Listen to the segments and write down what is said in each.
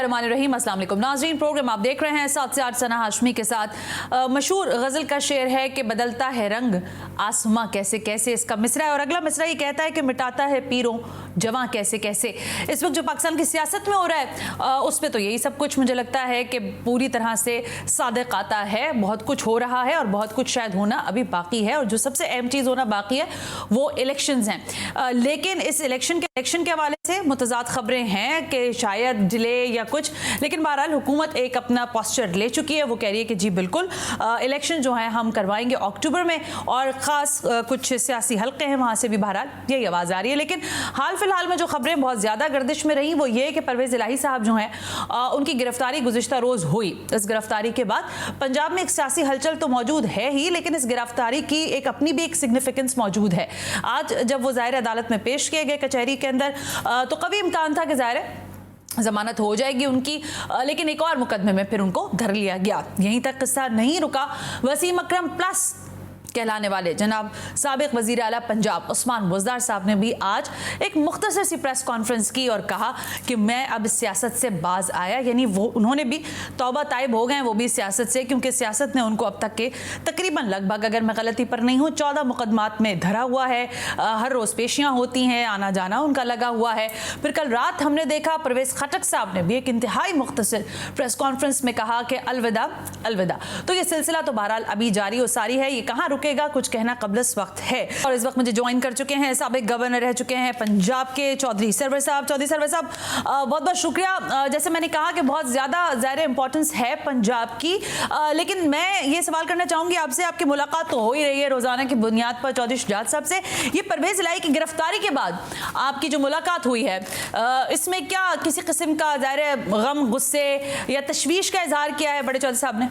बिस्मिल्लाहिर्रहमानिर्रहीम। अस्सलाम वालेकुम नाज़रीन, प्रोग्राम आप देख रहे हैं 7 से 8 सना हाशमी के साथ। मशहूर गज़ल का शेर है कि बदलता है रंग आसमां कैसे कैसे, इसका मिसरा है और अगला मिसरा ये कहता है कि मिटाता है पीरों जवां कैसे कैसे। इस वक्त जो पाकिस्तान की सियासत में हो रहा है उस पर तो यही सब कुछ मुझे लगता है कि पूरी तरह से सादिक आता है। बहुत कुछ हो रहा है और बहुत कुछ शायद होना अभी बाकी है, और जो सबसे अहम चीज़ होना बाकी है वो इलेक्शंस हैं। लेकिन इस इलेक्शन के हवाले से मुतज़ाद खबरें हैं कि शायद डिले या कुछ, लेकिन बहरहाल हुकूमत एक अपना पोस्चर ले चुकी है। वो कह रही है कि जी बिल्कुल इलेक्शन जो है हम करवाएंगे अक्टूबर में, और ख़ास कुछ सियासी हल्के हैं वहाँ से भी बहरहाल यही आवाज़ आ रही है। लेकिन हाल फिलहाल में जो खबरें बहुत ज़्यादा गर्दिश में रही वो ये कि परवेज़ इलाही साहब जो हैं उनकी गिरफ्तारी गुज़िश्ता रोज़ हुई। इस गिरफ्तारी के बाद पंजाब में एक सियासी हलचल तो मौजूद है ही, लेकिन इस गिरफ्तारी की एक अपनी भी एक सिग्निफिकेंस मौजूद है। आज जब वो ज़ाहिर अदालत में पेश किए गए कचहरी के अंदर तो कभी इम्कान था कि ज़ाहिर है जमानत हो जाएगी उनकी, लेकिन एक और मुकदमे में फिर उनको धर लिया गया। यहीं तक किस्सा नहीं रुका। वसीम अकरम प्लस कहलाने वाले जनाब साबिक वज़ीर आला पंजाब उस्मान बुज़दार साहब ने भी आज एक मुख्तसर सी प्रेस कॉन्फ्रेंस की और कहा कि मैं अब सियासत से बाज आया। यानी वो उन्होंने भी तौबा ताइब हो गए वो भी सियासत से, क्योंकि सियासत ने उनको अब तक के तकरीबन लगभग, अगर मैं गलती पर नहीं हूँ, 14 मुकदमात में धरा हुआ है। हर रोज़ पेशियाँ होती हैं, आना जाना उनका लगा हुआ है। फिर कल रात हमने देखा परवेज़ खटक साहब ने भी एक इंतहाई मुख्तसर प्रेस कॉन्फ्रेंस में कहा कि अलविदा अलविदा। तो ये सिलसिला तो बहरहाल अभी जारी व सारी है, ये कहाँ रुकेगा कुछ कहना कबलस वक्त है। और इस वक्त मुझे ज्वाइन कर चुके हैं साबिक गवर्नर रह चुके हैं पंजाब के चौधरी सरवर साहब। चौधरी सरवर साहब बहुत बहुत शुक्रिया। जैसे मैंने कहा कि बहुत ज़्यादा ज़ाहिर इंपॉर्टेंस है पंजाब की, लेकिन मैं ये सवाल करना चाहूँगी आपसे, आपकी मुलाकात तो हो ही रही है रोज़ाना की बुनियाद पर चौधरी शुजात साहब से। ये परवेज़ इलाही की गिरफ्तारी के बाद आपकी जो मुलाकात हुई है इसमें क्या किसी किस्म का ज़ाहिर गम, गुस्से या तशवीश का इजहार किया है बड़े चौधरी साहब ने?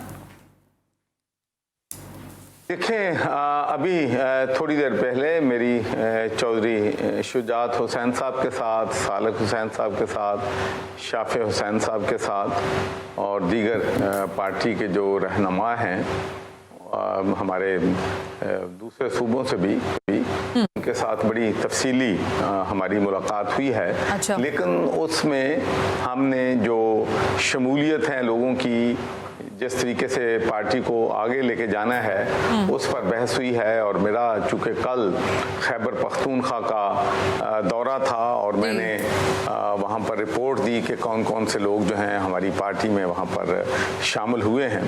देखें, अभी थोड़ी देर पहले मेरी चौधरी शुजात हुसैन साहब के साथ, सालक हुसैन साहब के साथ, शाफे हुसैन साहब के साथ और दीगर पार्टी के जो रहनुमा हैं हमारे दूसरे सूबों से भी उनके साथ बड़ी तफसीली हमारी मुलाकात हुई है। अच्छा। लेकिन उसमें हमने जो शमूलियत है लोगों की, जिस तरीके से पार्टी को आगे लेके जाना है उस पर बहस हुई है। और मेरा चूँकि कल खैबर पख्तूनख्वा का दौरा था और मैंने वहाँ पर रिपोर्ट दी कि कौन कौन से लोग जो हैं हमारी पार्टी में वहाँ पर शामिल हुए हैं।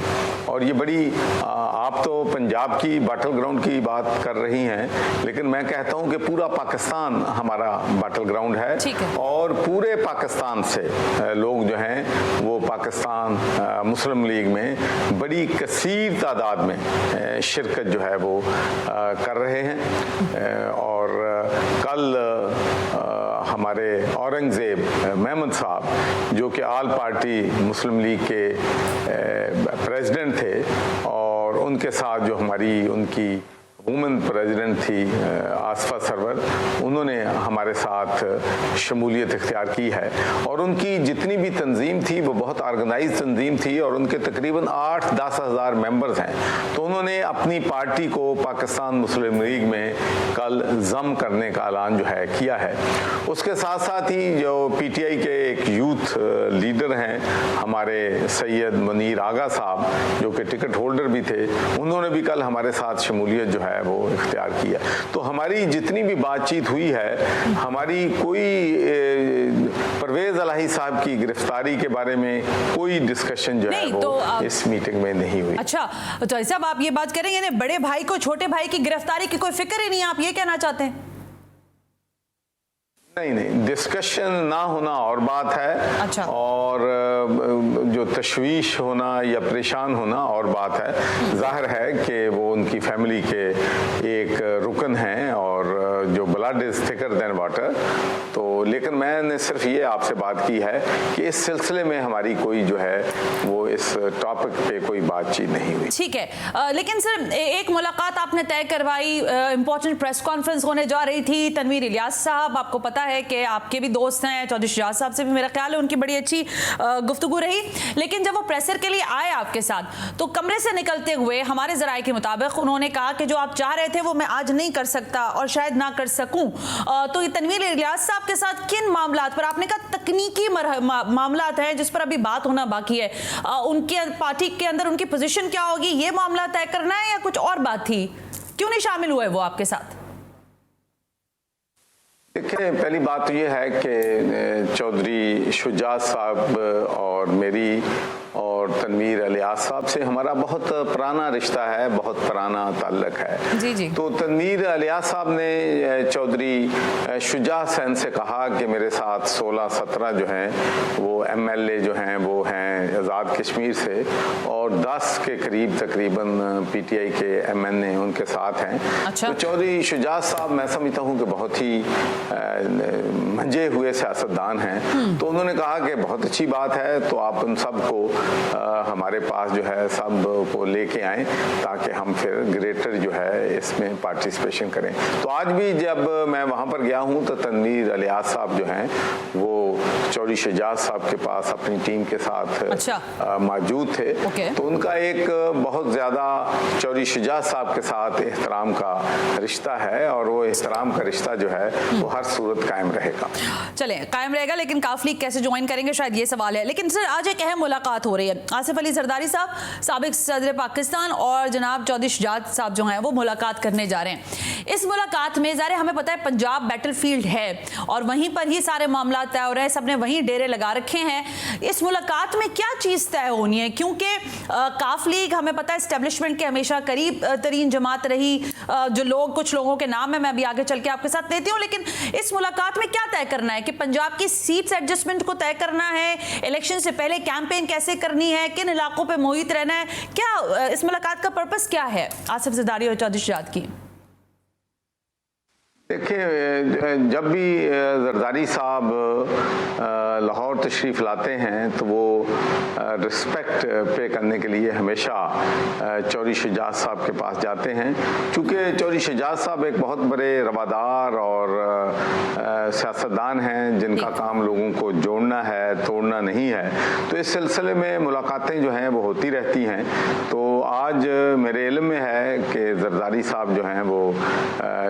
और ये बड़ी आप तो पंजाब की बैटल ग्राउंड की बात कर रही हैं, लेकिन मैं कहता हूँ कि पूरा पाकिस्तान हमारा बैटल ग्राउंड है। और पूरे पाकिस्तान से लोग जो हैं वो पाकिस्तान मुस्लिम लीग में बड़ी कसीर तादाद में शिरकत जो है वो कर रहे हैं। और कल हमारे औरंगज़ेब मेहमद साहब जो कि आल पार्टी मुस्लिम लीग के प्रेसिडेंट थे, और उनके साथ जो हमारी उनकी वुमेन प्रेसिडेंट थी आसफा सरवर, उन्होंने हमारे साथ शमूलियत इख्तियार की है। और उनकी जितनी भी तंजीम थी वो बहुत ऑर्गेनाइज तंजीम थी और उनके तकरीबन 8-10 हज़ार मेंबर्स हैं। तो उन्होंने अपनी पार्टी को पाकिस्तान मुस्लिम लीग में कल ज़म करने का ऐलान जो है किया है। उसके साथ साथ ही जो PTI के एक यूथ लीडर हैं हमारे सैयद मुनीर आगा साहब जो कि टिकट होल्डर भी थे, उन्होंने भी कल हमारे साथ शमूलियत जो है वो इख्तियार किया। तो हमारी जितनी भी बातचीत हुई है, हमारी कोई परवेज़ इलाही साहब की गिरफ्तारी के बारे में कोई डिस्कशन जो है वो तो इस मीटिंग में नहीं हुई। अच्छा, तो साहब आप ये बात करेंगे बड़े भाई को छोटे भाई की गिरफ्तारी की कोई फिक्र ही नहीं, आप ये कहना चाहते हैं? नहीं, डिस्कशन ना होना और बात है। अच्छा। और जो तशवीश होना या परेशान होना और बात है। जाहिर है कि वो उनकी फैमिली के एक रुकन हैं और जो blood is thicker than water. तो लेकिन मैंने सिर्फ ये आपसे बात की है कि इस सिलसिले में हमारी कोई जो है वो इस टॉपिक पे कोई बातचीत नहीं हुई। ठीक है, लेकिन सर एक मुलाकात आपने तय करवाई, इंपॉर्टेंट प्रेस कॉन्फ्रेंस होने जा रही थी। तनवीर इलियास साहब, आपको पता पता है कि आपके भी दोस्त हैं, चौधरी शुजात साहब से भी मेरा ख्याल है उनकी बड़ी अच्छी गुफ्तगू रही, लेकिन जब वो प्रेसर के लिए आए आपके साथ तो कमरे से निकलते हुए हमारे ज़राए के मुताबिक उन्होंने कहा कि जो आप चाह रहे थे वो मैं आज नहीं कर सकता और शायद ना कर सकूं। तो ये तनवीर इलियास साहब के साथ किन मामलात पर, आपने कहा तकनीकी मामलात हैं जिस पर अभी बात होना बाकी है, उनके पार्टी के अंदर उनकी पोजीशन क्या होगी ये मामला तय करना है या कुछ और बात थी, क्यों नहीं शामिल हुए वो आपके साथ? देखिए, पहली बात तो ये है कि चौधरी शुजात साहब और मेरी और तनवीर इलियास साहब से हमारा बहुत पुराना रिश्ता है, बहुत पुराना ताल्लुक है। जी जी। तो तनवीर इलियास साहब ने चौधरी शुजात सेन से कहा कि मेरे साथ 16-17 जो हैं वो MLA जो हैं वो हैं आज़ाद कश्मीर से और 10 के करीब तकरीबन PTI के MNA उनके साथ हैं। अच्छा। तो चौधरी शुजात साहब मैं समझता हूँ कि बहुत ही मंजे हुए सियासतदान हैं। तो उन्होंने कहा कि बहुत अच्छी बात है, तो आप उन सबको हमारे पास जो है सब को लेके आएं ताकि हम फिर ग्रेटर जो है इसमें पार्टिसिपेशन करें। तो आज भी जब मैं वहाँ पर गया हूँ तो तनवीर इलियास साहब जो हैं वो चौधरी शुजात साहब के पास अपनी टीम के साथ अच्छा। मौजूद थे। तो उनका एक बहुत ज़्यादा चौधरी शुजात साहब के साथ एहतराम का रिश्ता है और वो एहतराम का रिश्ता जो है वो हर सूरत कायम रहेगा। चले कायम रहेगा, लेकिन काफली कैसे ज्वाइन करेंगे शायद ये सवाल है। लेकिन सर आज एक अहम मुलाकात हो रही है, आसिफ अली जरदारी साहब साबिक सदर पाकिस्तान और जनाब चौधरी शुजात साहब जो हैं वो मुलाकात करने जा रहे हैं। इस मुलाकात में ज़ाहिर हमें पता है पंजाब बैटलफील्ड है और वहीं पर ही सारे मामला तय हो रहे हैं, सबने वहीं डेरे लगा रखे हैं। इस मुलाकात में क्या चीज़ तय होनी है, क्योंकि काफ लीग हमें पता है एस्टेब्लिशमेंट के हमेशा करीब तरीन जमात रही, जो लोग कुछ लोगों के नाम है मैं अभी आगे चल के आपके साथ देती हूँ, लेकिन इस मुलाकात में क्या तय करना है कि पंजाब की सीट्स एडजस्टमेंट को तय करना है, इलेक्शन से पहले कैंपेन कैसे करनी है, किन इलाकों पे मोहित रहना है, क्या इस मुलाकात का पर्पस क्या है आसिफ जरदारी और चौधरी शुजात की? देखिए, जब भी जरदारी साहब लाहौर तशरीफ़ लाते हैं तो वो रिस्पेक्ट पे करने के लिए हमेशा चौधरी शुजात साहब के पास जाते हैं। चूँकि चौधरी शुजात साहब एक बहुत बड़े रवादार और सियासतदान हैं जिनका काम लोगों को जोड़ना है, तोड़ना नहीं है, तो इस सिलसिले में मुलाकातें जो हैं वो होती रहती हैं। तो आज मेरे इल्म में है कि जरदारी साहब जो हैं वो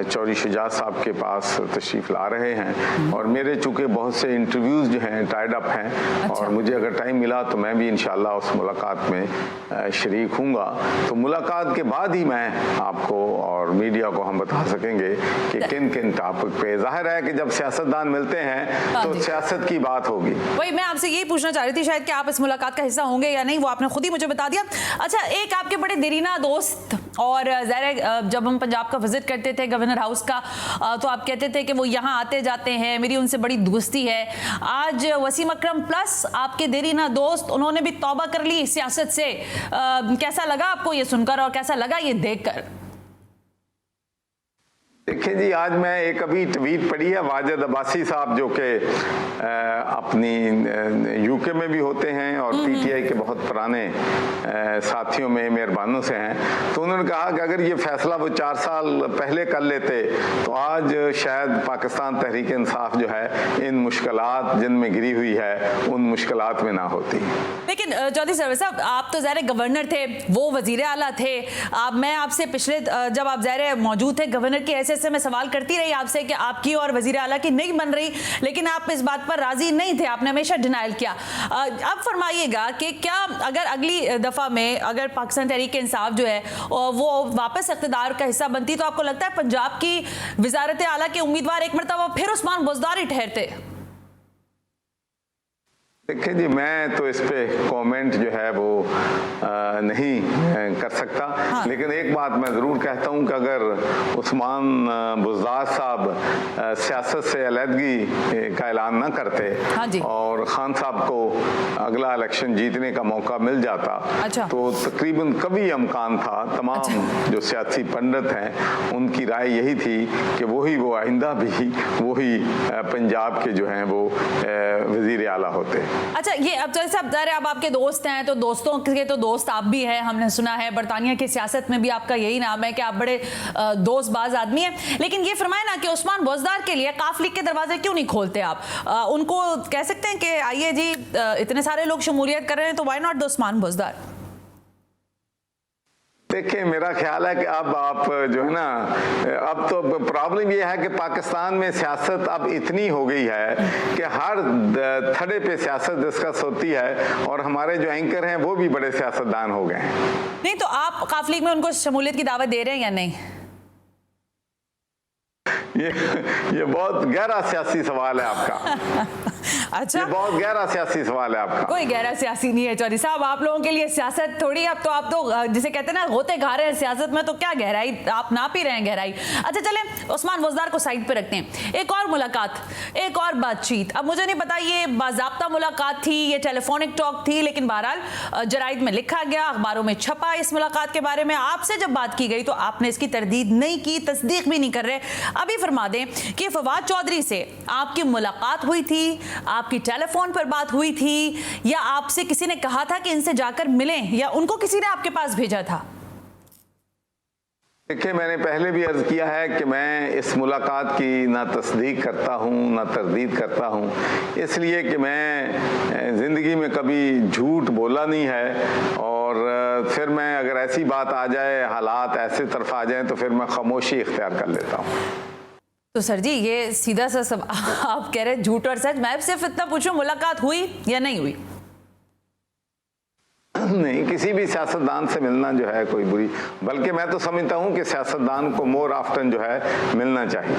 चौधरी शुजात साहब के पास तशरीफ़ ला रहे हैं और मेरे चूँकि बहुत से इंटरव्यूज़ जो हैं टाइड अप हैं। अच्छा। और मुझे अगर टाइम मिला तो मैं भी इंशाल्लाह उस मुलाकात में शरीक हूँगा। तो मुलाकात के बाद ही मैं आपको और मीडिया को हम बता सकेंगे कि किन किन टॉपिक पे। जाहिर है कि जब सियासतदान मिलते हैं तो सियासत की बात होगी। वही मैं आपसे यही पूछना चाह रही थी शायद कि आप इस मुलाकात का हिस्सा होंगे या नहीं, वो आपने खुद ही मुझे बता दिया। अच्छा, एक आपके बड़े देरीना दोस्त और ज़ाहिर जब हम पंजाब का विजिट करते थे गवर्नर हाउस का तो आप कहते थे कि वो यहाँ आते जाते हैं, मेरी उनसे बड़ी दोस्ती है। आज वसीम अकरम प्लस आपके देरीना दोस्त उन्होंने भी तौबा कर ली सियासत से। कैसा लगा आपको ये सुनकर और कैसा लगा ये देखकर? देखिए जी, आज मैं एक अभी ट्वीट पढ़ी है वाजिद अब्बासी साहब जो कि अपनी यूके में भी होते हैं और PTI के बहुत पुराने साथियों में मेहरबानों से हैं। तो उन्होंने कहा कि अगर ये फैसला वो 4 साल पहले कर लेते तो आज शायद पाकिस्तान तहरीक इंसाफ जो है इन मुश्किलात जिनमें गिरी हुई है उन मुश्किलात में ना होती। लेकिन चौधरी सरवर साहब, आप तो ज़ाहिर गवर्नर थे, वो वजीर आला थे। मैं आपसे पिछले जब आप ज़ाहिर मौजूद थे गवर्नर के ऐसे मैं सवाल करती रही आपसे कि आपकी और वजीर आला की नहीं बन रही, लेकिन आप इस बात पर राजी नहीं थे, आपने हमेशा डिनाइल किया। अब फरमाइएगा कि क्या अगर अगली दफा में अगर पाकिस्तान तहरीक इंसाफ जो है वो वापस इख्तिदार का हिस्सा बनती तो आपको लगता है पंजाब की वजारत आला के उम्मीदवार एक मरतबा फिर उस्मान बुज़दारी ठहरते? देखिए जी, मैं तो इस पे कमेंट जो है वो नहीं कर सकता। हाँ। लेकिन एक बात मैं ज़रूर कहता हूँ कि अगर उस्मान बुज़दार साहब सियासत से अलहदगी का ऐलान ना करते। हाँ जी। और खान साहब को अगला इलेक्शन जीतने का मौका मिल जाता। अच्छा। तो तकरीबन कभी इम्कान था, तमाम जो सियासी पंडित हैं उनकी राय यही थी कि वो आइंदा भी वही पंजाब के जो हैं वो वज़ीर आला होते। अच्छा, ये अब जैसे अब आपके दोस्त हैं तो दोस्तों के तो दोस्त आप भी हैं, हमने सुना है बरतानिया की सियासत में भी आपका यही नाम है कि आप बड़े दोस्तबाज आदमी हैं। लेकिन ये फरमाए ना कि उस्मान बोजदार के लिए काफ लीग के दरवाजे क्यों नहीं खोलते आप? उनको कह सकते हैं कि आइए जी, इतने सारे लोग शमूलियत कर रहे हैं तो व्हाई नॉट द उस्मान बोजदार? देखिए, मेरा ख्याल है कि अब आप जो है ना, अब तो प्रॉब्लम ये है कि पाकिस्तान में सियासत अब इतनी हो गई है कि हर थड़े पे सियासत डिस्कस होती है और हमारे जो एंकर हैं वो भी बड़े सियासतदान हो गए हैं। नहीं तो आप काफ लीग में उनको शमूलियत की दावत दे रहे हैं या नहीं? ये बहुत गहरा सियासी सवाल है आपका। अच्छा, ये बहुत गहरा सियासी सवाल है आपका। कोई गहरा सियासी नहीं है चौधरी साहब, आप लोगों के लिए सियासत थोड़ी, अब तो आप तो जिसे कहते हैं ना गोते खा रहे हैं सियासत में, तो क्या गहराई, आप नाप ही रहे हैं गहराई। अच्छा चलें, उस्मान बोजदार को साइड पे रखते हैं। एक और मुलाकात, एक और बातचीत, अब मुझे नहीं पता ये बाज़ाब्ता मुलाकात थी, ये टेलीफोनिक टॉक थी, लेकिन बहरहाल जराइद में लिखा गया, अखबारों में छपा इस मुलाकात के बारे में। आपसे जब बात की गई तो आपने इसकी तरदीद नहीं की, तस्दीक भी नहीं कर रहे। अभी फरमा दें कि फवाद चौधरी से आपकी मुलाकात हुई थी, आपकी टेलीफोन पर बात हुई थी, या आपसे किसी ने कहा था कि इनसे जाकर मिलें, या उनको किसी ने आपके पास भेजा था? देखिए, मैंने पहले भी अर्ज किया है कि मैं इस मुलाकात की ना तस्दीक करता हूँ ना तरदीद करता हूँ, इसलिए कि मैं ज़िंदगी में कभी झूठ बोला नहीं है। और फिर मैं अगर ऐसी बात आ जाए, हालात ऐसे तरफ आ जाए, तो फिर मैं खामोशी इख्तियार कर लेता हूँ। तो सर जी, ये सीधा सा सब आप कह रहे हैं झूठ और सच। मैं सिर्फ इतना पूछूं, मुलाकात हुई या नहीं हुई? नहीं, किसी भी सियासतदान से मिलना जो है कोई बुरी, बल्कि मैं तो समझता हूं कि सियासतदान को मोर आफ्टन जो है मिलना चाहिए।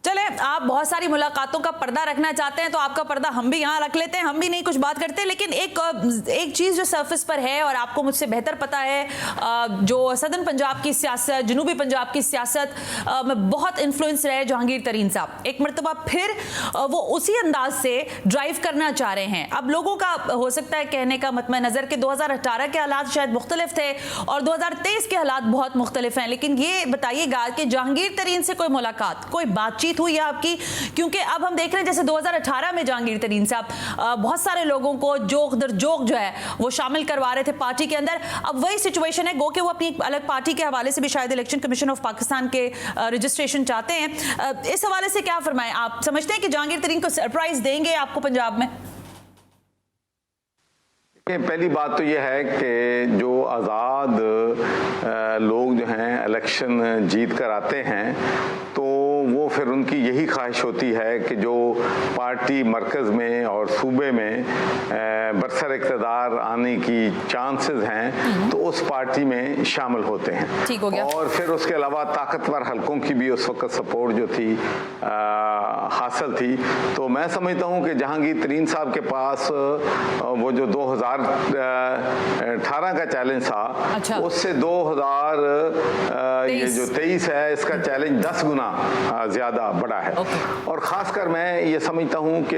चले, आप बहुत सारी मुलाकातों का पर्दा रखना चाहते हैं तो आपका पर्दा हम भी यहाँ रख लेते हैं, हम भी नहीं कुछ बात करते। लेकिन एक चीज़ जो सरफेस पर है और आपको मुझसे बेहतर पता है, जो सदर्न पंजाब की सियासत, जनूबी पंजाब की सियासत में बहुत इन्फ्लुएंस रहे जहांगीर तरीन साहब, एक मरतबा फिर वो उसी अंदाज से ड्राइव करना चाह रहे हैं। अब लोगों का हो सकता है कहने का मतम नज़र कि 2018 के हालात शायद मुख्तलिफ थे और 2023 के हालात बहुत मुख्तलिफ हैं, लेकिन ये बताइएगा कि जहांगीर तरीन से कोई मुलाकात, कोई बातचीत हुई है आपकी? क्योंकि अब हम देख रहे हैं जैसे 2018 में जहांगीर तरीन साहब बहुत सारे लोगों को जोक दर जोक जो है वो शामिल करवा रहे थे पार्टी के अंदर। अब वही सिचुएशन है, गो कि वो अपनी अलग पार्टी के हवाले से भी शायद इलेक्शन कमीशन ऑफ पाकिस्तान के रजिस्ट्रेशन चाहते हैं। इस हवाले से क्या फरमाएं, आप समझते हैं कि जहांगीर तरीन को सरप्राइज देंगे आपको पंजाब में? पहली बात तो यह है कि जो आज़ाद लोग जो हैं इलेक्शन जीत कर आते हैं तो वो फिर उनकी यही ख्वाहिश होती है कि जो पार्टी मरकज़ में और सूबे में बरसर इक़्तिदार आने की चांसेस हैं तो उस पार्टी में शामिल होते हैं। ठीक हो गया। और फिर उसके अलावा ताकतवर हलकों की भी उस वक्त सपोर्ट जो थी हासिल थी। तो मैं समझता हूँ कि जहांगीर तरीन साहब के पास वो जो 2018 का चैलेंज था, अच्छा। उससे 2023 है, इसका चैलेंज 10 गुना ज्यादा बड़ा है। और खासकर मैं ये समझता हूँ कि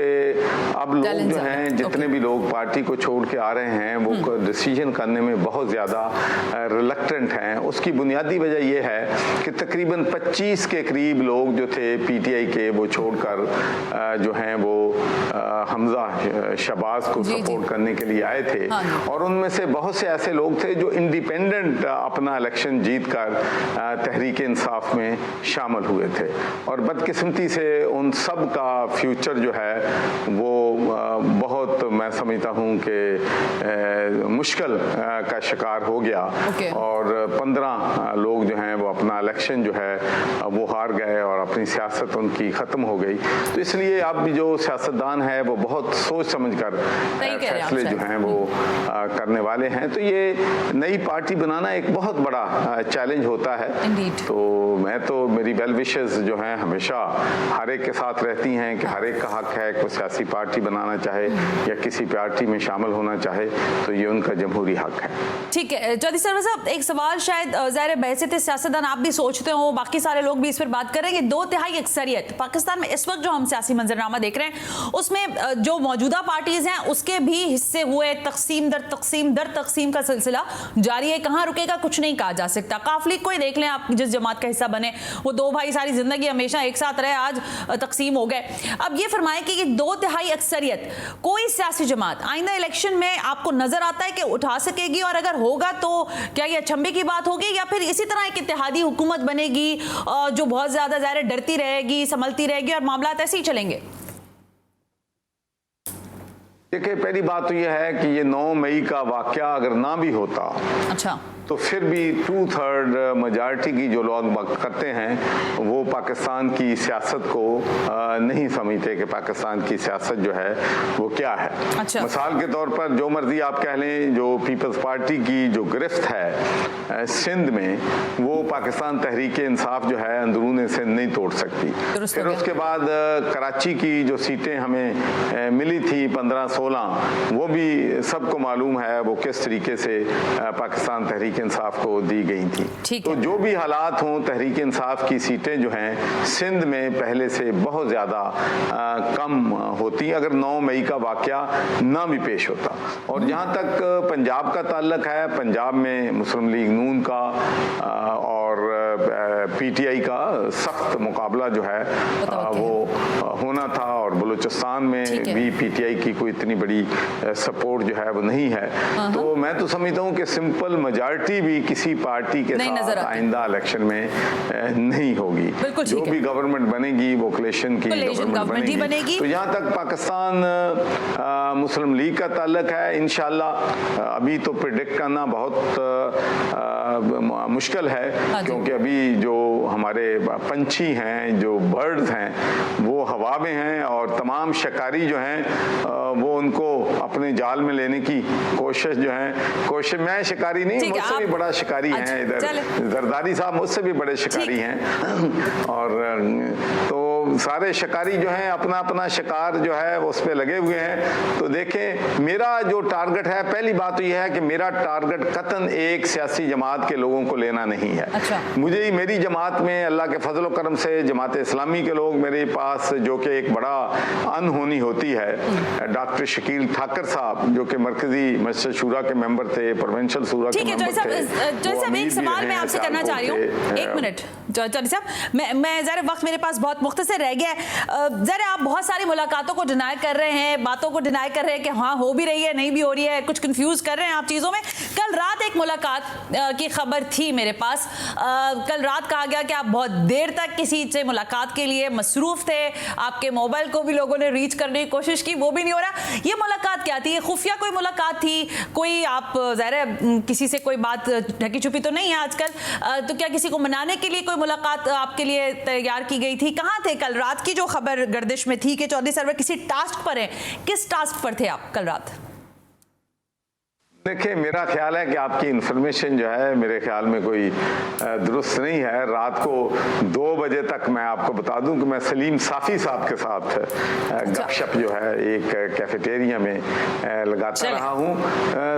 अब लोग जो हैं, जितने भी लोग पार्टी को छोड़ के आ रहे हैं, वो डिसीजन करने में बहुत ज्यादा रिलक्टेंट हैं। उसकी बुनियादी वजह यह है कि तकरीबन 25 के करीब लोग जो थे पीटीआई के, वो छोड़कर जो हैं वो हमजा शहबाज को सपोर्ट करने के लिए आए थे। और उनमें से बहुत से ऐसे लोग थे जो इंडिपेंडेंट अपना इलेक्शन जीतकर तहरीक इंसाफ में शामिल हुए थे। और बदकिस्मती से उन सब का फ्यूचर जो है वो बहुत, मैं समझता हूँ कि मुश्किल का शिकार हो गया। और 15 लोग जो हैं वो अपना इलेक्शन जो है वो हार गए और अपनी सियासत उनकी ख़त्म हो गई। तो इसलिए अब जो सियासतदान है वो बहुत सोच समझकर फैसले जो हैं वो करने वाले हैं। तो ये नई पार्टी बनाना एक बहुत बड़ा चैलेंज होता है। तो मैं तो, मेरी वेल विशेस जो हैं हमेशा हर एक के साथ रहती हैं कि हर एक का हक है कोई सियासी पार्टी बनाना चाहे या किसी पार्टी में शामिल होना चाहे, तो ये उनका जमहूरी हक है। ठीक है चौधरी साहब, एक सवाल शायद ज़ाहिर बहसियत सियासतदान आप भी सोचते हो, बाकी सारे लोग भी इस पर बात करेंगे। 2/3 अक्सरियत पाकिस्तान में इस वक्त जो हम सियासी मंजरनामा देख रहे हैं उसमें जो मौजूदा पार्टीज हैं उसके भी हिस्से हुए, तकसीम दर तकसीम का सिलसिला जारी है। कहाँ रुकेगा कुछ नहीं कहा जा सकता। काफ लीग को ही देख लें, आप जिस जमात का हिस्सा बने, वो दो भाई सारी जिंदगी हमेशा एक साथ रहे, आज तकसीम हो गए। अब ये फरमाएं कि 2/3 अक्सरियत, कोई सियासी जमात आइंदा इलेक्शन में आपको नजर आता है कि उठा सकेगी, और अगर होगा तो क्या ये अचंभे की बात होगी, या फिर इसी तरह एक इत्तेहादी हुकूमत बनेगी जो बहुत ज्यादा ज़ाहिर डरती रहेगी, संभलती रहेगी और मामला ऐसे ही चलेंगे? देखिए, पहली बात तो यह है कि ये 9 मई का वाकया अगर ना भी होता, अच्छा, तो फिर भी 2/3 मेजॉरिटी की जो लोग बात करते हैं वो पाकिस्तान की सियासत को नहीं समझते कि पाकिस्तान की सियासत जो है वो क्या है। अच्छा। मिसाल के तौर पर जो मर्जी आप कह लें, जो पीपल्स पार्टी की जो गिरफ्त है सिंध में, वो पाकिस्तान तहरीक इंसाफ जो है अंदरून सिंध नहीं तोड़ सकती। फिर उसके बाद कराची की जो सीटें हमें मिली थी 15-16, वो भी सबको मालूम है वो किस तरीके से पाकिस्तान तहरीक इंसाफ को दी गई थी। तो जो भी हालात हों, तहरीक इंसाफ की सीटें जो हैं सिंध में पहले से बहुत ज़्यादा कम होती अगर 9 मई का वाकया ना भी पेश होता। और जहाँ तक पंजाब का ताल्लुक है, पंजाब में मुस्लिम लीग नून का और पीटीआई का सख्त मुकाबला जो है वो होना था, और बलूचिस्तान में भी पीटीआई की कोई इतनी बड़ी सपोर्ट जो है वो नहीं है। तो मैं तो समझता हूँ कि सिंपल मेजॉरिटी भी किसी पार्टी के साथ आइंदा इलेक्शन में नहीं होगी। जो भी गवर्नमेंट बनेगी वो कोलिशन की गवर्नमेंट बनेगी। तो यहाँ तक पाकिस्तान मुस्लिम लीग का ताल्लुक है, इंशाल्लाह अभी तो प्रेडिक्ट करना बहुत मुश्किल है, क्योंकि अभी जो हमारे पंछी हैं, जो बर्ड्स हैं, वो हवा में हैं, और तमाम शिकारी जो हैं वो उनको अपने जाल में लेने की कोशिश जो है, कोशिश, मैं शिकारी नहीं, मुझसे भी बड़ा शिकारी हैं इधर, जरदारी साहब मुझसे भी बड़े शिकारी हैं, और तो सारे शिकारी जो हैं अपना अपना शिकार जो है उस पे लगे हुए हैं। तो देखें, मेरा जो टारगेट है, पहली बात तो यह है कि मेरा टारगेट कतन एक सियासी जमात के लोगों को लेना नहीं है। अच्छा। मुझे मेरी जमात में अल्लाह के फजल व करम से जमात इस्लामी के लोग मेरे पास, जो कि एक बड़ा अनहोनी होती है, डॉक्टर शकील ठाकर साहब जो कि मरकजी मस्जिद शूरा के मेंबर थे, प्रोविंशियल शूरा के मेंबर थे। साहब एक सवाल मैं आपसे करना चाह रही हूँ, एक मिनट चौधरी साहब, मैं ज़रा वक्त मेरे पास बहुत मुख्तसर रह गया है। ज़रा आप बहुत सारी मुलाकातों को डिनाई कर रहे हैं, बातों को डिनाई कर रहे हैं कि हाँ हो भी रही है, नहीं भी हो रही है, कुछ कंफ्यूज कर रहे हैं आप चीज़ों में। कल रात एक मुलाकात की खबर थी मेरे पास, कल रात कहा गया कि आप बहुत देर तक किसी से मुलाकात के लिए मसरूफ थे, आपके मोबाइल को भी लोगों ने रीच करने की कोशिश की, वो भी नहीं हो रहा। ये मुलाकात क्या थी? ये खुफिया कोई मुलाकात थी? कोई आप ज़ाहिर किसी से कोई बात ढकी छुपी तो नहीं है आजकल, तो क्या किसी को मनाने के लिए कोई मुलाकात आपके लिए तैयार की गई थी? कहाँ थे कल रात की जो खबर गर्दिश में थी कि चौधरी सरवर किसी टास्क पर हैं, किस टास्क पर थे आप कल रात? देखिए, मेरा ख्याल है कि आपकी इंफॉर्मेशन जो है मेरे ख्याल में कोई दुरुस्त नहीं है। रात को 2 बजे तक मैं आपको बता दूं कि मैं सलीम साफ़ी साहब के साथ गपशप जो है एक कैफेटेरिया में लगाता रहा हूं।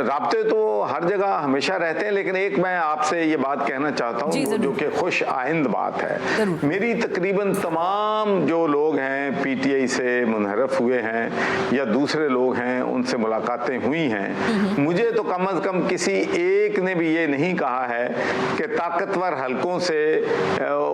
राब्ते तो हर जगह हमेशा रहते हैं, लेकिन एक मैं आपसे ये बात कहना चाहता हूँ जो कि खुश आइंद बात है। मेरी तकरीबन तमाम जो लोग हैं पीटीआई से मुनहरफ हुए हैं या दूसरे लोग हैं, उनसे मुलाकातें हुई हैं। मुझे तो कम से कम किसी एक ने भी ये नहीं कहा है कि ताकतवर हलकों से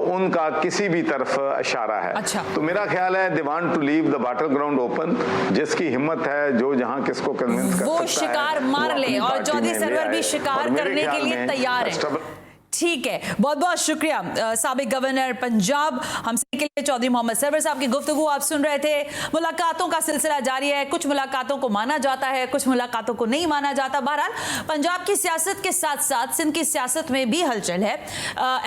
उनका किसी भी तरफ इशारा है। अच्छा। तो मेरा ख्याल है they want to leave the battle ground open. जिसकी हिम्मत है, जो जहां किसको कन्विंस कर सकता है, वो शिकार मार ले, और चौधरी सरवर भी शिकार करने के लिए तैयार है। ठीक है, बहुत बहुत शुक्रिया साबिक गवर्नर पंजाब हमसे के लिए चौधरी मोहम्मद सरवर साहब की गुफ्तगू आप सुन रहे थे। मुलाकातों का सिलसिला जारी है, कुछ मुलाकातों को माना जाता है, कुछ मुलाकातों को नहीं माना जाता। बहरहाल पंजाब की सियासत के साथ साथ सिंध की सियासत में भी हलचल है।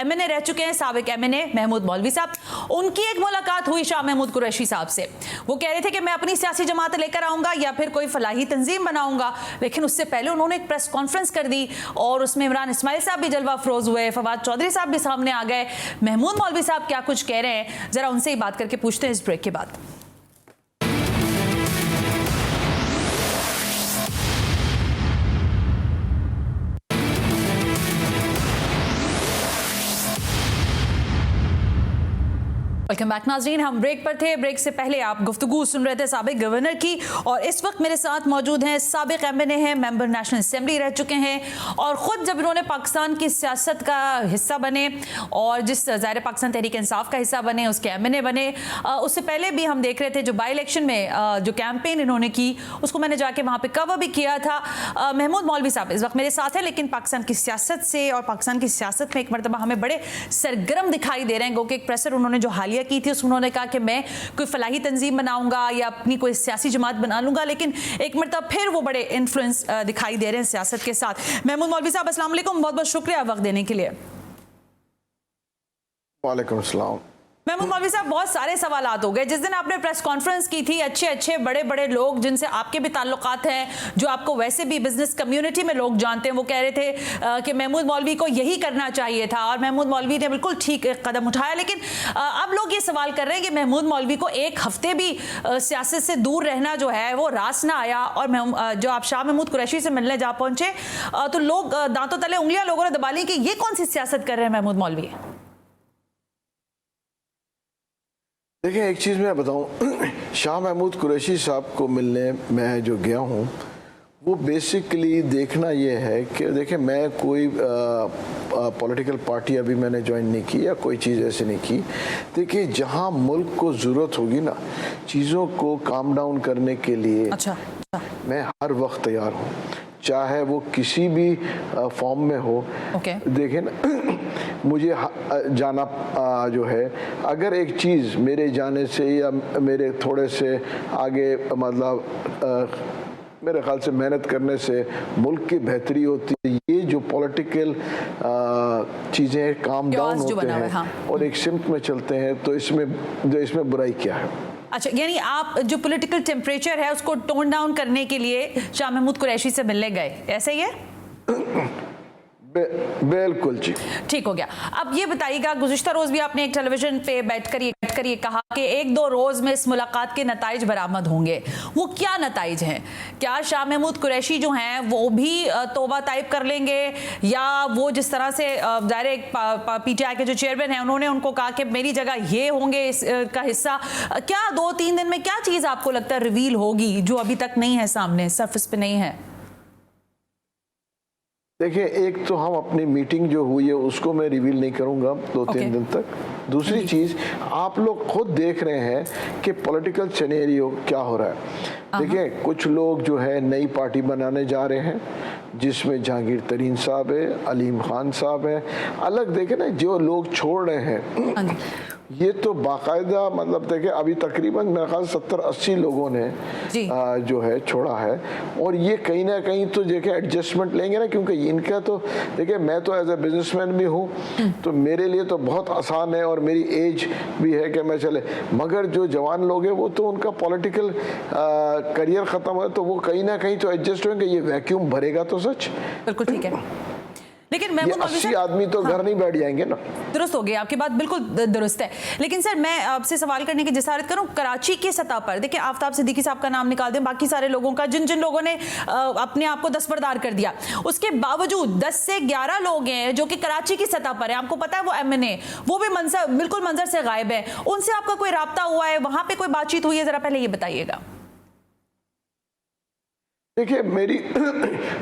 एमएनए रह चुके हैं साबिक एमएनए महमूद मौलवी साहब, उनकी एक मुलाकात हुई शाह महमूद कुरैशी साहब से। वो कह रहे थे कि मैं अपनी सियासी जमात लेकर आऊंगा या फिर कोई फलाही तंजीम बनाऊंगा, लेकिन उससे पहले उन्होंने एक प्रेस कॉन्फ्रेंस कर दी और उसमें इमरान इस्माइल साहब भी जलवा अफरोज हुए, फवाद चौधरी साहब भी सामने आ गए। महमूद मौलवी साहब क्या कुछ कह रहे हैं, जरा उनसे ही बात करके पूछते हैं इस ब्रेक के बाद। वेलकम बैक नाज़रीन। हम ब्रेक पर थे। ब्रेक से पहले आप गुफ्तगू सुन रहे थे साबिक गवर्नर की, और इस वक्त मेरे साथ मौजूद हैं साबिक MNA हैं, मेंबर नेशनल असेंबली रह चुके हैं, और ख़ुद जब इन्होंने पाकिस्तान की सियासत का हिस्सा बने और जिस ज़ाहिर पाकिस्तान तहरीक इंसाफ का हिस्सा बने, उसके MNA बने, उससे पहले भी हम देख रहे थे जो बाई इलेक्शन में जो कैंपेन इन्होंने की उसको मैंने जाके वहाँ पर कवर भी किया था। महमूद मौलवी साहब इस वक्त मेरे साथ हैं, लेकिन पाकिस्तान की सियासत से और पाकिस्तान की सियासत में एक मरतबा हमें बड़े सरगर्म दिखाई दे रहे हैं। गो कि एक प्रेसर उन्होंने जो हालिया की थी उसमें उन्होंने कहा कि मैं कोई फलाही तंजीम बनाऊंगा या अपनी कोई सियासी जमात बना लूंगा, लेकिन एक मरतबा फिर वो बड़े इन्फ्लुएंस दिखाई दे रहे हैं सियासत के साथ। महमूद मौलवी साहब अस्सलाम वालेकुम, बहुत बहुत शुक्रिया वक्त देने के लिए। वालेकुम सलाम। महमूद मौलवी साहब, बहुत सारे सवालात हो गए। जिस दिन आपने प्रेस कॉन्फ्रेंस की थी, अच्छे अच्छे बड़े बड़े लोग जिनसे आपके भी ताल्लुकात हैं, जो आपको वैसे भी बिजनेस कम्युनिटी में लोग जानते हैं, वो कह रहे थे कि महमूद मौलवी को यही करना चाहिए था, और महमूद मौलवी ने बिल्कुल ठीक कदम उठाया। लेकिन अब लोग ये सवाल कर रहे हैं कि महमूद मौलवी को एक हफ्ते भी सियासत से दूर रहना जो है वो रास ना आया, और जो आप शाह महमूद कुरैशी से मिलने जा पहुंचे तो लोग दांतों तले उंगलियां लोगों ने दबा ली कि ये कौन सी सियासत कर रहे हैं महमूद मौलवी। देखिए, एक चीज़ मैं बताऊं, शाह महमूद कुरैशी साहब को मिलने मैं जो गया हूं वो बेसिकली देखना ये है कि देखिए, मैं कोई पॉलिटिकल पार्टी अभी मैंने ज्वाइन नहीं की या कोई चीज़ ऐसे नहीं की। देखिए, जहां मुल्क को ज़रूरत होगी ना चीज़ों को काम डाउन करने के लिए, अच्छा। मैं हर वक्त तैयार हूँ, चाहे वो किसी भी फॉर्म में हो। देखिए ना, मुझे जाना जो है, अगर एक चीज़ मेरे जाने से या मेरे थोड़े से आगे मतलब मेरे ख्याल से मेहनत करने से मुल्क की बेहतरी होती है। ये जो पॉलिटिकल चीज़ें काम डाउन होते हैं हाँ। और एक सिमत में चलते हैं, तो इसमें बुराई क्या है। अच्छा, यानी आप जो पॉलिटिकल टेम्परेचर है उसको टोन डाउन करने के लिए शाह महमूद कुरैशी से मिलने गए, ऐसे ही है? बिल्कुल जी, ठीक हो गया। अब ये बताइएगा, गुज़िश्ता रोज़ भी आपने एक टेलीविजन पे बैठकर ये कहा कि 1-2 रोज़ में इस मुलाकात के नताइज बरामद होंगे। वो क्या नताइज हैं? क्या शाह महमूद कुरैशी जो हैं वो भी तौबा ताइब कर लेंगे, या वो जिस तरह से डायरेक्ट PTI के जो चेयरमैन हैं उन्होंने उनको कहा कि मेरी जगह ये होंगे इसका हिस्सा, क्या 2-3 दिन में क्या चीज़ आपको लगता है रिवील होगी जो अभी तक नहीं है सामने, सरफेस पे नहीं है? देखिए, एक तो हम अपनी मीटिंग जो हुई है उसको मैं रिवील नहीं करूंगा 2-3 दिन तक। दूसरी चीज़, आप लोग खुद देख रहे हैं कि पॉलिटिकल सिनेरियो क्या हो रहा है। देखिए, कुछ लोग जो है नई पार्टी बनाने जा रहे हैं, जिसमें जहांगीर तरीन साहब है, अलीम खान साहब है, अलग देखे ना जो लोग छोड़ रहे हैं, ये तो बाकायदा मतलब देखिए अभी तकरीबन मेरे ख्याल 70-80 लोगों ने जो है छोड़ा है। और ये कहीं ना कहीं तो देखिए एडजस्टमेंट लेंगे ना, क्योंकि इनका तो देखिए, मैं तो एज ए बिजनेसमैन भी हूँ, तो मेरे लिए तो बहुत आसान है और मेरी एज भी है कि मैं चले, मगर जो जवान लोग हैं वो तो उनका पॉलिटिकल करियर ख़त्म है, तो वो कहीं ना कहीं तो एडजस्ट होंगे। ये वैक्यूम भरेगा तो सच, बिल्कुल ठीक है। लेकिन 80 आदमी तो घर नहीं बैठ जाएंगे ना। दुरुस्त हो गया, आपकी बात बिल्कुल दुरुस्त है। लेकिन सर, मैं आपसे सवाल करने की जसारत करूं कराची की सतह पर। देखिए, आफ्ताब सिद्दीकी साहब का नाम निकाल दें, बाकी सारे लोगों का, जिन जिन लोगों ने अपने आप को दस्तबरदार कर दिया, उसके बावजूद 10 से 11 लोग हैं जो कि कराची की सतह पर है। आपको पता है वो MNA, वो भी बिल्कुल मंजर से गायब है। उनसे आपका कोई राब्ता हुआ है, वहां पर कोई बातचीत हुई है? जरा पहले ये बताइएगा। देखिए, मेरी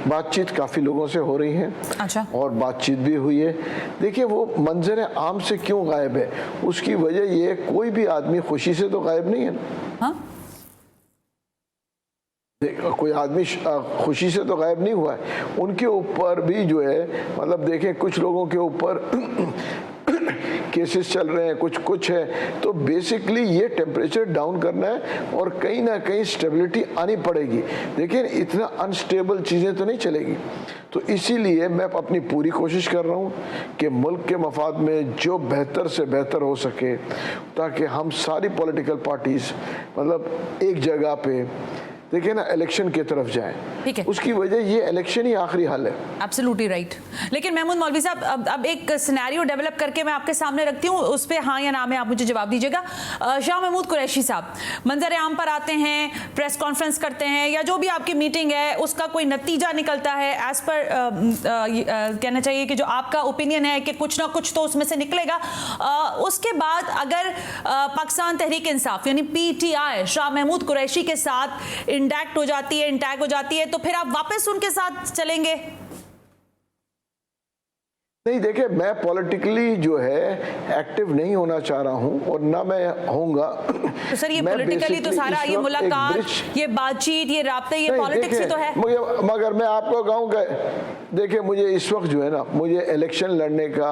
बातचीत काफ़ी लोगों से हो रही है। अच्छा। और बातचीत भी हुई है। देखिए, वो मंजर आम से क्यों गायब है, उसकी वजह ये, कोई भी आदमी खुशी से तो गायब नहीं है ना। हाँ? कोई आदमी खुशी से तो गायब नहीं हुआ है। उनके ऊपर भी जो है मतलब देखें, कुछ लोगों के ऊपर केसेस चल रहे हैं, कुछ है। तो बेसिकली ये टेम्परेचर डाउन करना है और कहीं ना कहीं स्टेबिलिटी आनी पड़ेगी। देखिए, इतना अनस्टेबल चीज़ें तो नहीं चलेगी। तो इसीलिए मैं अपनी पूरी कोशिश कर रहा हूँ कि मुल्क के मफाद में जो बेहतर से बेहतर हो सके, ताकि हम सारी पॉलिटिकल पार्टीज़ मतलब एक जगह पे देखिए ना इलेक्शन की तरफ जाएं। ठीक है, उसकी वजह ये इलेक्शन ही आखिरी हल है। Absolutely right. लेकिन महमूद मौलवी साहब, अब एक सिनेरियो डेवलप करके मैं आपके सामने रखती हूँ, उस पर हाँ या ना में आप मुझे जवाब दीजिएगा। शाह महमूद कुरैशी साहब मंजर आम पर आते हैं, प्रेस कॉन्फ्रेंस करते हैं, या जो भी आपकी मीटिंग है उसका कोई नतीजा निकलता है, एज पर कहना चाहिए कि जो आपका ओपिनियन है कि कुछ ना कुछ तो उसमें से निकलेगा। उसके बाद अगर पाकिस्तान तहरीक इंसाफ यानी PTI शाह महमूद कुरैशी के साथ इंटैक्ट हो जाती है, तो फिर आप वापस उनके साथ चलेंगे? नहीं, देखिए मैं पॉलिटिकली जो है एक्टिव नहीं होना चाह रहा हूं और ना मैं होऊंगा। तो सर ये पॉलिटिकली तो सारा ये मुलाकात, ये बातचीत, ये राब्ते, ये पॉलिटिक्स ही तो है। मगर मैं आपको कहूँ कि देखिए मुझे इस वक्त जो है ना, मुझे इलेक्शन लड़ने का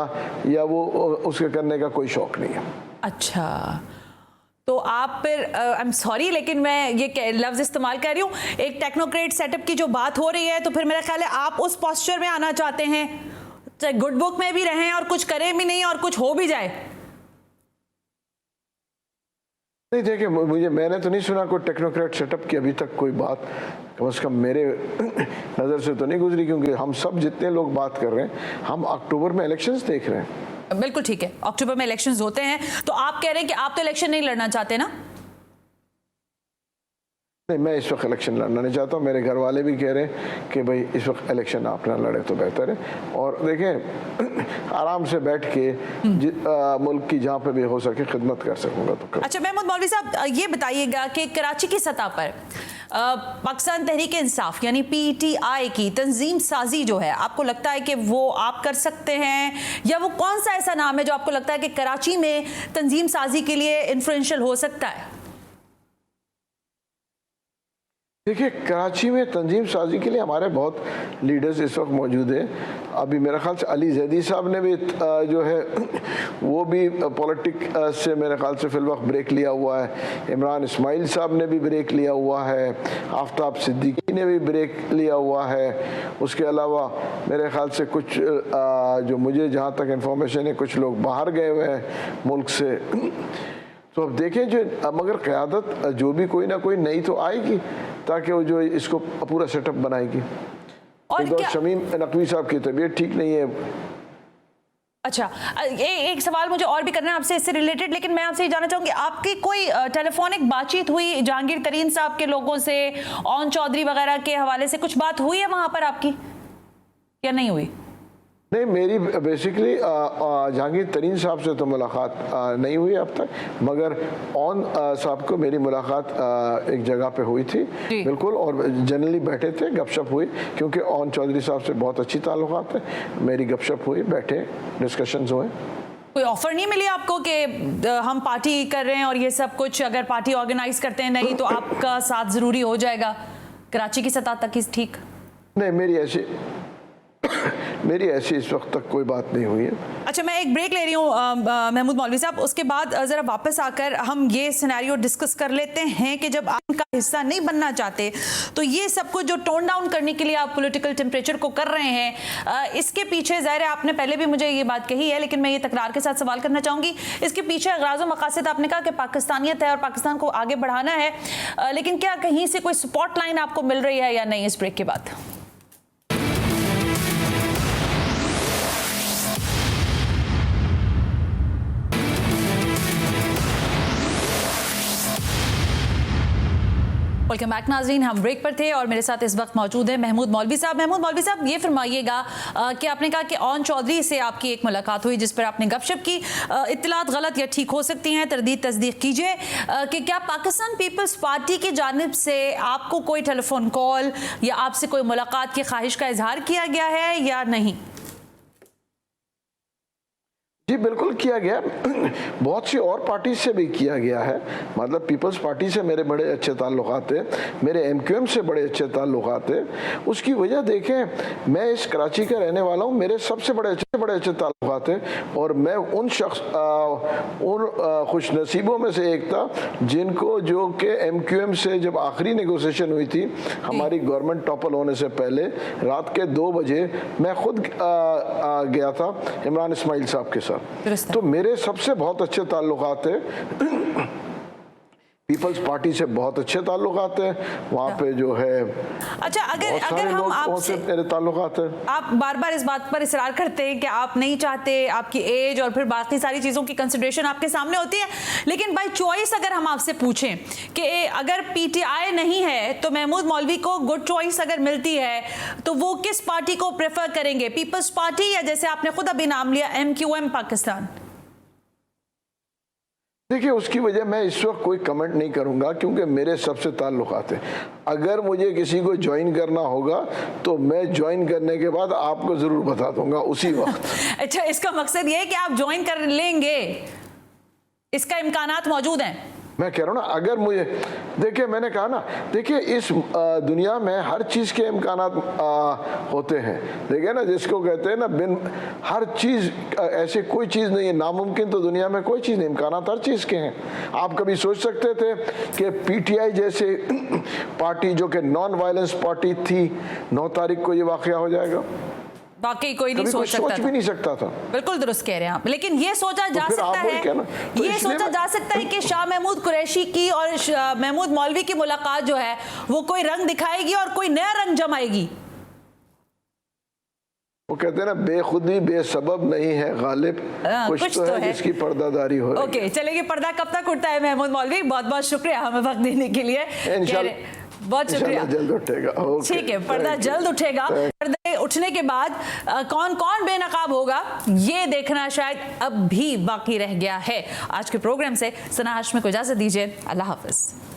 या वो उसके करने का कोई शौक नहीं है। अच्छा, तो आप फिर आई एम सॉरी लेकिन मैं ये लफ्ज इस्तेमाल कर रही हूँ, एक टेक्नोक्रेट सेटअप की जो बात हो रही है, तो फिर मेरा ख्याल है आप उस पोस्चर में आना चाहते हैं, चाहे गुड बुक में भी रहें और कुछ करें भी नहीं और कुछ हो भी जाए। नहीं देखिए, मैंने तो नहीं सुना कोई टेक्नोक्रेट सेटअप की अभी तक कोई बात, कम से कम मेरे नज़र से तो नहीं गुजरी, क्योंकि हम सब जितने लोग बात कर रहे हैं, हम अक्टूबर में इलेक्शंस देख रहे हैं। बिल्कुल ठीक है, अक्टूबर में इलेक्शंस होते हैं, तो आप कह रहे हैं कि आप तो इलेक्शन नहीं लड़ना चाहते ना? नहीं, मैं इस वक्त इलेक्शन लड़ना नहीं चाहता हूँ। मेरे घर वाले भी कह रहे हैं कि भाई इस वक्त इलेक्शन आप ना लड़े तो बेहतर है, और देखें आराम से बैठ के मुल्क की जहाँ पे भी हो सके खिदमत कर सकूँगा तो। अच्छा महमूद मौलवी साहब ये बताइएगा कि कराची की सतह पर पाकिस्तान तहरीक इंसाफ यानी PTI की तंजीम साजी जो है, आपको लगता है कि वो आप कर सकते हैं, या वो कौन सा ऐसा नाम है जो आपको लगता है कि कराची में तंजीम साजी के लिए इन्फ्लुएंशियल हो सकता है? देखिए, कराची में तंजीम साजी के लिए हमारे बहुत लीडर्स इस वक्त मौजूद हैं। अभी मेरे ख्याल से अली जैदी साहब ने भी जो है वो भी पॉलिटिक्स से मेरे ख्याल से फिलवक्त ब्रेक लिया हुआ है। इमरान इस्माइल साहब ने भी ब्रेक लिया हुआ है। आफ्ताब सिद्दीकी ने भी ब्रेक लिया हुआ है। उसके अलावा मेरे ख्याल से कुछ जो मुझे जहाँ तक इन्फॉर्मेशन है, कुछ लोग बाहर गए हुए हैं मुल्क से। तो अब देखें जो मगर क़यादत जो भी कोई ना कोई नई तो आएगी, ताकि वो जो इसको पूरा सेटअप बनाएगी। और शमीम नकवी साहब की तबीयत ठीक नहीं है। अच्छा, एक सवाल मुझे और भी करना है आपसे इससे रिलेटेड, लेकिन मैं आपसे ये जानना चाहूंगी, आपकी कोई टेलीफोनिक बातचीत हुई जहांगीर तरीन साहब के लोगों से, ओन चौधरी वगैरह के हवाले से कुछ बात हुई है वहां पर आपकी या नहीं हुई? नहीं, मेरी बेसिकली जहांगीर तरीन साहब से तो मुलाकात नहीं हुई अब तक, मगर ओन साहब को मेरी मुलाकात एक जगह पे हुई थी बिल्कुल, और जनरली बैठे थे, गपशप हुई, क्योंकि ओन चौधरी साहब से बहुत अच्छी ताल्लुकात है। मेरी गपशप हुई, बैठे, डिस्कशंस हुए। कोई ऑफर नहीं मिली आपको कि हम पार्टी कर रहे हैं और ये सब कुछ, अगर पार्टी ऑर्गेनाइज करते हैं नहीं तो आपका साथ जरूरी हो जाएगा कराची की सतह तक? इस ठीक नहीं, मेरी ऐसी इस वक्त तक कोई बात नहीं हुई है। अच्छा, मैं एक ब्रेक ले रही हूँ महमूद मौलवी साहब, उसके बाद ज़रा वापस आकर हम ये सिनेरियो डिस्कस कर लेते हैं कि जब आप उनका हिस्सा नहीं बनना चाहते तो ये सब कुछ जो टोन डाउन करने के लिए आप पॉलिटिकल टेम्परेचर को कर रहे हैं, इसके पीछे ज़ाहिर है आपने पहले भी मुझे ये बात कही है, लेकिन मैं ये तकरार के साथ सवाल करना चाहूँगी, इसके पीछे अगराज़ व मकासद आपने कहा कि पाकिस्तानियत है और पाकिस्तान को आगे बढ़ाना है, लेकिन क्या कहीं से कोई सपोर्ट लाइन आपको मिल रही है या नहीं इस ब्रेक के बाद? वेलकम बैक नाज़रीन, हम ब्रेक पर थे और मेरे साथ इस वक्त मौजूद है महमूद मौलवी साहब। महमूद मौलवी साहब, ये फरमाइएगा कि आपने कहा कि ओन चौधरी से आपकी एक मुलाकात हुई जिस पर आपने गपशप की, इत्तलात गलत या ठीक हो सकती हैं, तरदीद तस्दीक कीजिए कि क्या पाकिस्तान पीपल्स पार्टी की जानिब से आपको कोई टेलीफोन कॉल या आपसे कोई मुलाकात की ख्वाहिश का इजहार किया गया है या नहीं? जी बिल्कुल किया गया, बहुत सी और पार्टी से भी किया गया है। मतलब पीपल्स पार्टी से मेरे बड़े अच्छे ताल्लुकात हैं, मेरे MQM से बड़े अच्छे ताल्लुकात हैं। उसकी वजह देखें, मैं इस कराची का रहने वाला हूँ, मेरे सबसे बड़े अच्छे ताल्लुकात हैं, और मैं उन खुशनसीबों में से एक था जिनको जो कि MQM से जब आखिरी नेगोशिएशन हुई थी हमारी गवर्नमेंट टॉपल होने से पहले, रात के 2 बजे मैं खुद गया था इमरान इस्माइल साहब के साथ। तो मेरे सबसे बहुत अच्छे ताल्लुकात हैं। पीपल्स पार्टी से बहुत अच्छे ताल्लुकात हैं, वहाँ पे जो है अच्छा, अगर बहुत सारे हम लोगों आपसे, से मेरे ताल्लुकात हैं। आप बार बार इस बात पर इसरार करते हैं कि आप नहीं चाहते, आपकी एज और फिर बाकी सारी चीज़ों की कंसिडरेशन आपके सामने होती है, लेकिन बाय चॉइस अगर हम आपसे पूछें कि अगर पीटीआई नहीं है तो महमूद मौलवी को गुड चॉइस अगर मिलती है तो वो किस पार्टी को प्रेफर करेंगे, पीपल्स पार्टी या जैसे आपने खुद अभी नाम लिया MQM पाकिस्तान? देखिए, उसकी वजह मैं इस वक्त कोई कमेंट नहीं करूंगा क्योंकि मेरे सबसे ताल्लुकात हैं। अगर मुझे किसी को ज्वाइन करना होगा तो मैं ज्वाइन करने के बाद आपको जरूर बता दूंगा उसी वक्त। अच्छा, इसका मकसद ये है कि आप ज्वाइन कर लेंगे, इसका इम्कानात मौजूद हैं? मैं कह रहा हूँ ना, अगर मुझे, देखिए मैंने कहा ना, देखिए इस दुनिया में हर चीज़ के इम्कानात होते हैं। देखिए ना, जिसको कहते हैं ना, बिन हर चीज़ ऐसे कोई चीज़ नहीं है नामुमकिन, तो दुनिया में कोई चीज़ नहीं, इम्कानात हर चीज़ के हैं। आप कभी सोच सकते थे कि पीटीआई जैसे पार्टी जो कि नॉन वायलेंस पार्टी थी, 9 तारीख को ये वाक़या हो जाएगा? वाकई कोई नहीं सोच सकता था। भी नहीं सकता था। बिल्कुल दुरुस्त कह रहे हैं आप, लेकिन ये सोचा जा सकता है, तो ये सोचा जा सकता है कि शाह महमूद कुरैशी की और महमूद मौलवी की मुलाकात जो है वो कोई रंग दिखाएगी और कोई नया रंग जमाएगी। वो कहते हैं ना, बेखुदी बेसबब नहीं है गालिब, कुछ तो है जिसकी पर्दादारी हो। ओके, चलेगी, पर्दा कब तक उठता है महमूद मौलवी? बहुत बहुत शुक्रिया हमें वक्त देने के लिए, बहुत शुक्रिया। जल्द उठेगा, ठीक है, पर्दा जल्द उठेगा। पर्दे उठने के बाद कौन कौन बेनकाब होगा ये देखना शायद अब भी बाकी रह गया है। आज के प्रोग्राम से सना हाशमी को इजाजत दीजिए, अल्लाह हाफिज।